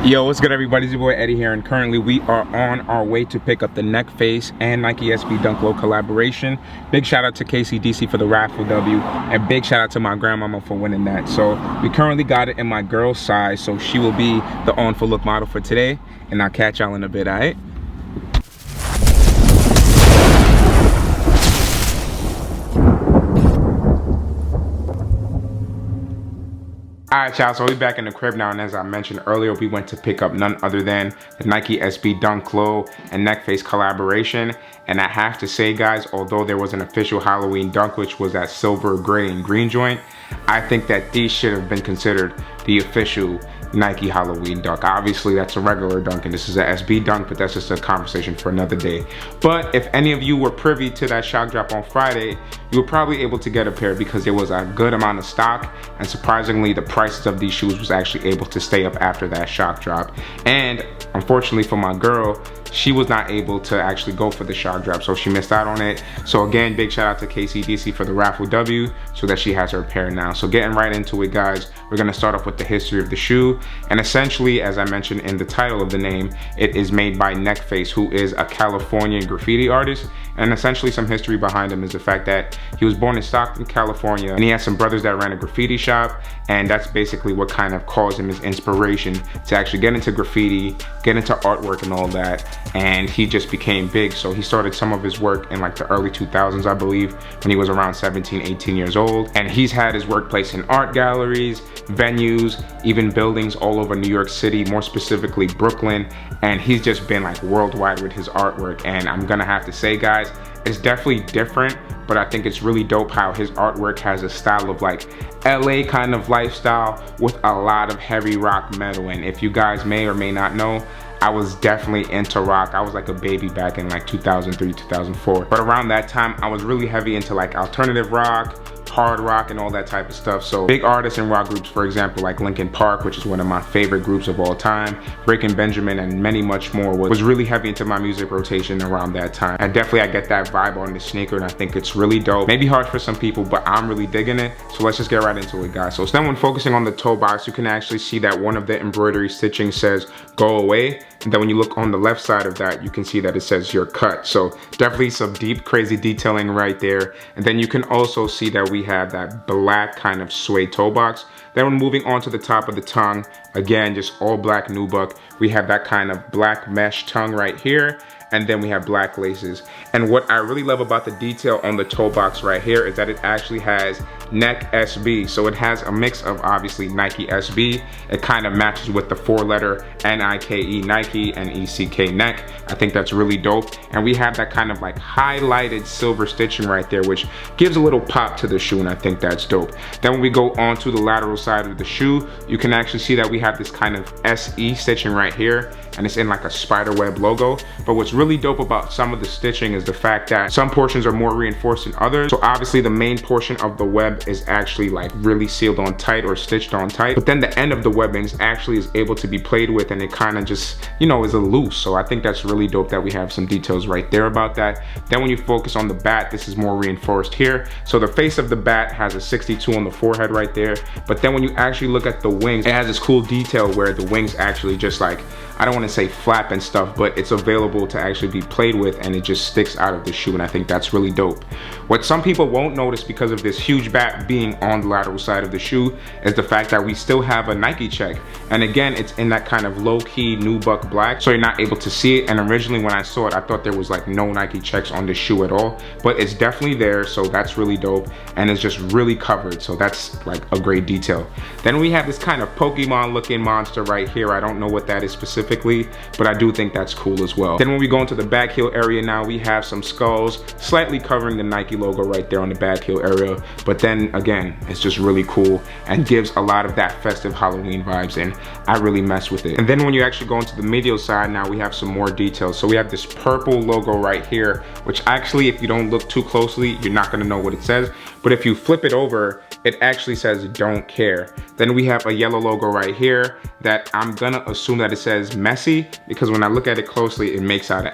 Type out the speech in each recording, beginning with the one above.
Yo, what's good everybody? It's your boy Eddie here, and currently we are on our way to pick up the Neckface and Nike SB Dunk Low collaboration. Big shout out to KCDC for the raffle W, and big shout out to my grandmama for winning that. So we currently got it in my girl's size, so she will be the on full look model for today, and I'll catch y'all in a bit, alright? Alright y'all, so we're back in the crib now, and as I mentioned earlier, we went to pick up none other than the Nike SB Dunk Low and Neckface collaboration. And I have to say guys, although there was an official Halloween dunk which was that silver, gray, and green joint, I think that these should have been considered the official Nike Halloween dunk. Obviously that's a regular dunk and this is a SB dunk, but that's just a conversation for another day. But if any of you were privy to that shock drop on Friday, you were probably able to get a pair because there was a good amount of stock, and surprisingly the prices of these shoes was actually able to stay up after that shock drop. And unfortunately for my girl, she was not able to actually go for the shock drop, so she missed out on it. So again, big shout out to KCDC for the raffle W, so that she has her pair now. So getting right into it guys, we're gonna start off with the history of the shoe. And essentially, as I mentioned in the title of the name, it is made by Neckface, who is a Californian graffiti artist. And essentially some history behind him is the fact that he was born in Stockton, California, and he had some brothers that ran a graffiti shop, and that's basically what kind of caused him his inspiration to actually get into graffiti, get into artwork and all that. And he just became big, so he started some of his work in like the early 2000s, I believe, when he was around 17, 18 years old. And he's had his workplace in art galleries, venues, even buildings all over New York City, more specifically Brooklyn, and he's just been like worldwide with his artwork. And I'm gonna have to say guys, it's definitely different, but I think it's really dope how his artwork has a style of like LA kind of lifestyle with a lot of heavy rock metal. And if you guys may or may not know, I was definitely into rock. I was like a baby back in like 2003, 2004. But around that time, I was really heavy into like alternative rock, hard rock, and all that type of stuff. So big artists and rock groups, for example, like Linkin Park, which is one of my favorite groups of all time, Breaking Benjamin, and many much more, was really heavy into my music rotation around that time. And definitely I get that vibe on the sneaker, and I think it's really dope. Maybe hard for some people, but I'm really digging it. So let's just get right into it guys. So then when focusing on the toe box, you can actually see that one of the embroidery stitching says "go away." And then when you look on the left side of that, you can see that it says "you're cut." So definitely some deep, crazy detailing right there. And then you can also see that we have that black kind of suede toe box. Then when moving on to the top of the tongue, again, just all black nubuck. We have that kind of black mesh tongue right here. And then we have black laces. And what I really love about the detail on the toe box right here is that it actually has Neck SB. So it has a mix of obviously Nike SB. It kind of matches with the 4-letter Nike Nike and ECK neck. I think that's really dope. And we have that kind of like highlighted silver stitching right there, which gives a little pop to the shoe, and I think that's dope. Then when we go on to the lateral side of the shoe, you can actually see that we have this kind of SE stitching right here, and it's in like a spider web logo. But what's really dope about some of the stitching is the fact that some portions are more reinforced than others. So obviously the main portion of the web is actually like really sealed on tight or stitched on tight, but then the end of the webbing actually is able to be played with, and it kind of just, you know, is a loose. So I think that's really dope that we have some details right there about that. Then when you focus on the bat, this is more reinforced here. So the face of the bat has a 62 on the forehead right there, but then when you actually look at the wings, it has this cool detail where the wings actually just like, I don't want to say flap and stuff, but it's available to actually be played with, and it just sticks out of the shoe, and I think that's really dope. What some people won't notice because of this huge bat being on the lateral side of the shoe is the fact that we still have a Nike check. And again, it's in that kind of low-key nubuck black, so you're not able to see it. And originally when I saw it, I thought there was like no Nike checks on the shoe at all, but it's definitely there, so that's really dope. And it's just really covered, so that's like a great detail. Then we have this kind of Pokemon looking monster right here. I don't know what that is specifically, but I do think that's cool as well. Then when we go into the back heel area now, we have some skulls slightly covering the Nike logo right there on the back heel area. But then again, it's just really cool and gives a lot of that festive Halloween vibes, and I really mess with it. And then when you actually go into the medial side now, we have some more details. So we have this purple logo right here, which actually, if you don't look too closely, you're not gonna know what it says. But if you flip it over, it actually says "don't care." Then we have a yellow logo right here that I'm gonna assume that it says messy, because when I look at it closely, it makes out an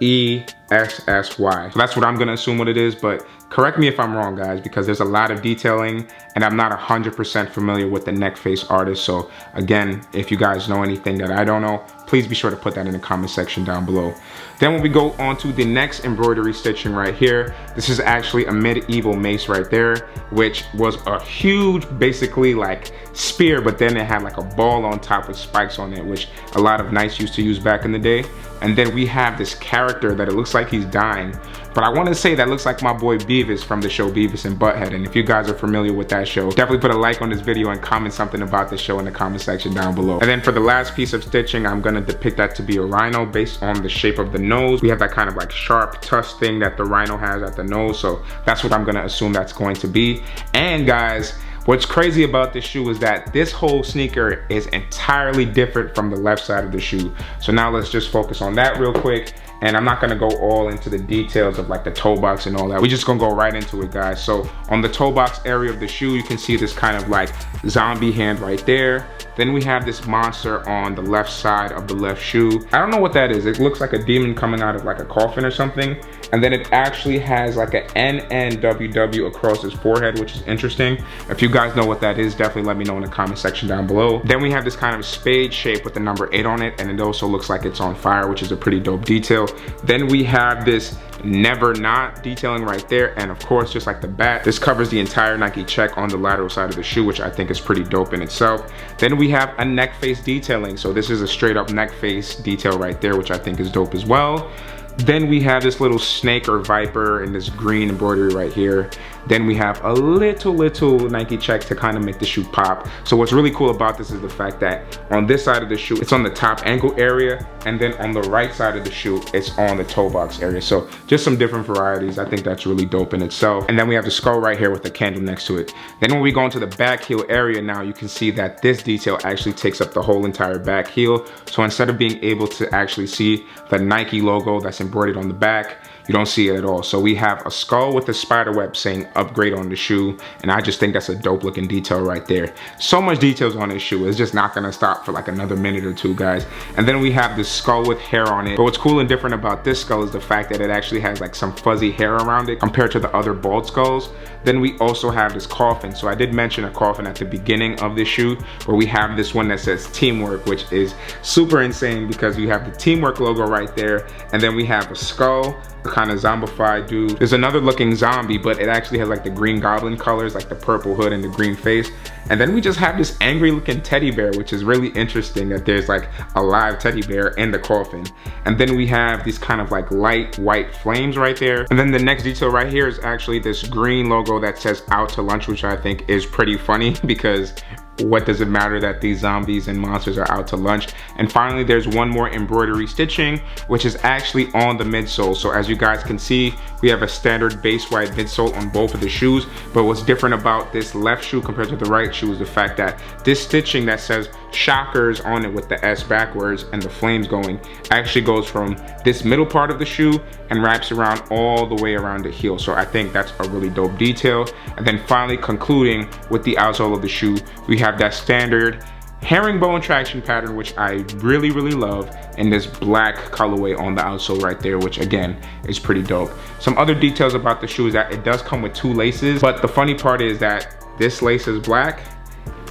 M-E-S-S-Y. So that's what I'm gonna assume what it is, but Correct me if I'm wrong, guys, because there's a lot of detailing and I'm not 100% familiar with the Neckface artist. So again, if you guys know anything that I don't know, please be sure to put that in the comment section down below. Then when we go on to the next embroidery stitching right here, this is actually a medieval mace right there, which was a huge, basically like spear, but then it had like a ball on top with spikes on it, which a lot of knights used to use back in the day. And then we have this character that it looks like he's dying, but I want to say that looks like my boy Beavis from the show Beavis and Butthead. And if you guys are familiar with that show, definitely put a like on this video and comment something about the show in the comment section down below. And then for the last piece of stitching, I'm gonna depict that to be a rhino based on the shape of the nose. We have that kind of like sharp tusk thing that the rhino has at the nose, so that's what I'm gonna assume that's going to be. And guys, what's crazy about this shoe is that this whole sneaker is entirely different from the left side of the shoe. So now let's just focus on that real quick. And I'm not gonna go all into the details of like the toe box and all that. We're just gonna go right into it, guys. So on the toe box area of the shoe, you can see this kind of like zombie hand right there. Then we have this monster on the left side of the left shoe. I don't know what that is. It looks like a demon coming out of like a coffin or something. And then it actually has like an NNWW across his forehead, which is interesting. If you guys know what that is, definitely let me know in the comment section down below. Then we have this kind of spade shape with the number 8 on it, and it also looks like it's on fire, which is a pretty dope detail. Then we have this never not detailing right there, and of course, just like the bat, this covers the entire Nike check on the lateral side of the shoe, which I think is pretty dope in itself. Then we have a neck face detailing, so this is a straight up neck face detail right there, which I think is dope as well. Then we have this little snake or viper in this green embroidery right here. Then we have a little Nike check to kind of make the shoe pop. So what's really cool about this is the fact that on this side of the shoe, it's on the top ankle area, and then on the right side of the shoe, it's on the toe box area. So just some different varieties. I think that's really dope in itself. And then we have the skull right here with the candle next to it. Then when we go into the back heel area now, you can see that this detail actually takes up the whole entire back heel. So instead of being able to actually see the Nike logo that's embroidered on the back, you don't see it at all. So we have a skull with a spider web saying upgrade on the shoe, and I just think that's a dope looking detail right there. So much details on this shoe, it's just not gonna stop for like another minute or two, guys. And then we have this skull with hair on it. But what's cool and different about this skull is the fact that it actually has like some fuzzy hair around it compared to the other bald skulls. Then we also have this coffin. So I did mention a coffin at the beginning of this shoe, where we have this one that says teamwork, which is super insane because we have the teamwork logo right there, and then we have a skull, a kind of zombified dude. There's another looking zombie, but it actually has like the green goblin colors, like the purple hood and the green face. And then we just have this angry looking teddy bear, which is really interesting that there's like a live teddy bear in the coffin. And then we have these kind of like light white flames right there. And then the next detail right here is actually this green logo that says out to lunch, which I think is pretty funny because what does it matter that these zombies and monsters are out to lunch? And finally, there's one more embroidery stitching, which is actually on the midsole. So as you guys can see, we have a standard base wide midsole on both of the shoes. But what's different about this left shoe compared to the right shoe is the fact that this stitching that says shockers on it with the S backwards and the flames going actually goes from this middle part of the shoe and wraps around all the way around the heel. So I think that's a really dope detail. And then finally concluding with the outsole of the shoe, we have that standard herringbone traction pattern, which I really love, and this black colorway on the outsole right there, which again is pretty dope. Some other details about the shoe is that it does come with 2 laces, but the funny part is that this lace is black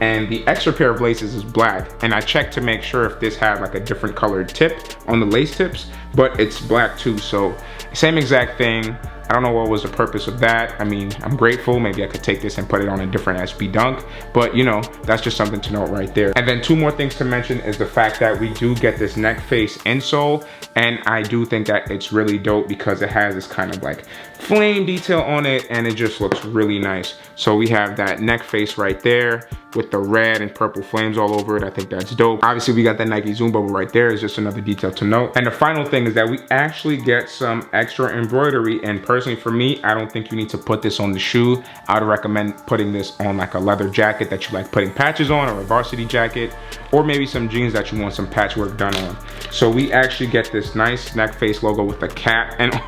and the extra pair of laces is black, and I checked to make sure if this had like a different colored tip on the lace tips, but it's black too. So same exact thing. I don't know what was the purpose of that. I mean, I'm grateful. Maybe I could take this and put it on a different SB Dunk, but you know, that's just something to note right there. And then 2 more things to mention is the fact that we do get this Neckface insole, and I do think that it's really dope because it has this kind of like flame detail on it, and it just looks really nice. So we have that Neckface right there with the red and purple flames all over it. I think that's dope. Obviously we got that Nike Zoom bubble right there, is just another detail to note. And the final thing is that we actually get some extra embroidery, and personally for me, I don't think you need to put this on the shoe. I would recommend putting this on like a leather jacket that you like putting patches on, or a varsity jacket, or maybe some jeans that you want some patchwork done on. So we actually get this nice Neckface logo with a cat and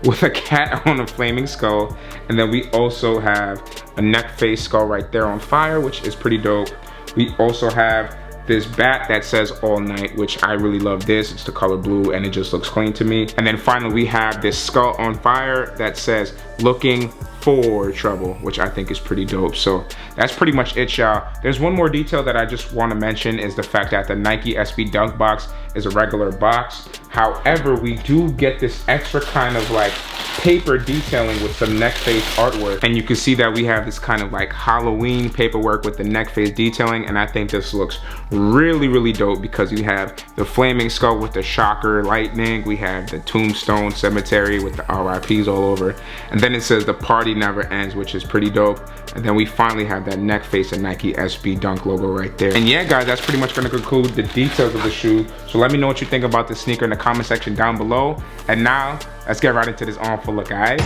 with a cat on a flaming skull, and then we also have a Neckface skull right there on fire, which is pretty dope. We also have this bat that says all night, which I really love this. It's the color blue and it just looks clean to me. And then finally we have this skull on fire that says looking for trouble, which I think is pretty dope. So that's pretty much it, y'all. There's one more detail that I just want to mention, is the fact that the Nike SB Dunk box is a regular box. However, we do get this extra kind of like paper detailing with some Neckface artwork, and you can see that we have this kind of like Halloween paperwork with the Neckface detailing, and I think this looks really dope because you have the flaming skull with the shocker lightning, we have the tombstone cemetery with the RIPs all over, and then it says the party never ends, which is pretty dope. And then we finally have that Neckface and Nike SB Dunk logo right there. And yeah, guys, that's pretty much gonna conclude the details of the shoe. So let me know what you think about this sneaker in the comment section down below. And now, let's get right into this on full look, guys.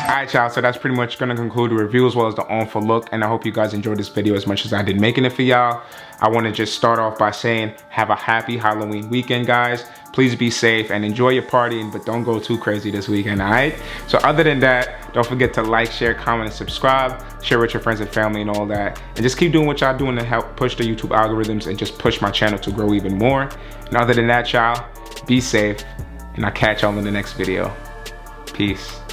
Alright, y'all, so that's pretty much gonna conclude the review as well as the on for look, and I hope you guys enjoyed this video as much as I did making it for y'all. I want to just start off by saying have a happy Halloween weekend, guys. Please be safe and enjoy your partying, but don't go too crazy this weekend, alright? So other than that, don't forget to like, share, comment, and subscribe, share with your friends and family and all that, and just keep doing what y'all doing to help push the YouTube algorithms and just push my channel to grow even more. And other than that, y'all, be safe, and I'll catch y'all in the next video. Peace.